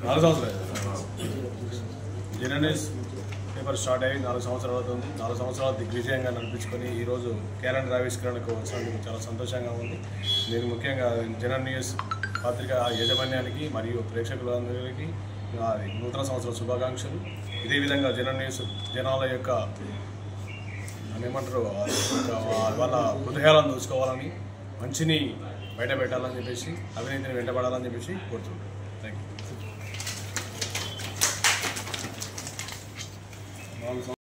4 సంవత్సరాలు general news paper start అయ్యి 4 సంవత్సరాలు అవుతుంది. 4 సంవత్సరాలు దిగ్విజయంగా నడిపించుకొని ఈరోజు క్యాలెండర్ ఆవిష్కరణకు వచ్చినందుకు చాలా సంతోషంగా ఉంది. నేను ముఖ్యంగా జనరల్ న్యూస్ పత్రిక యాజమాన్యానికి మరియు ప్రేక్షకులందరికీ నూతన సంవత్సర శుభాకాంక్షలు. ఇదే విధంగా జనరల్ న్యూస్ జనాల యొక్క ఏమంటారు వాళ్ళ హృదయాలను దోచుకోవాలని, మంచిని బయట పెట్టాలని చెప్పేసి, అవినీతిని వెంటబడాలని చెప్పేసి కోరుతున్నాను. Thank you.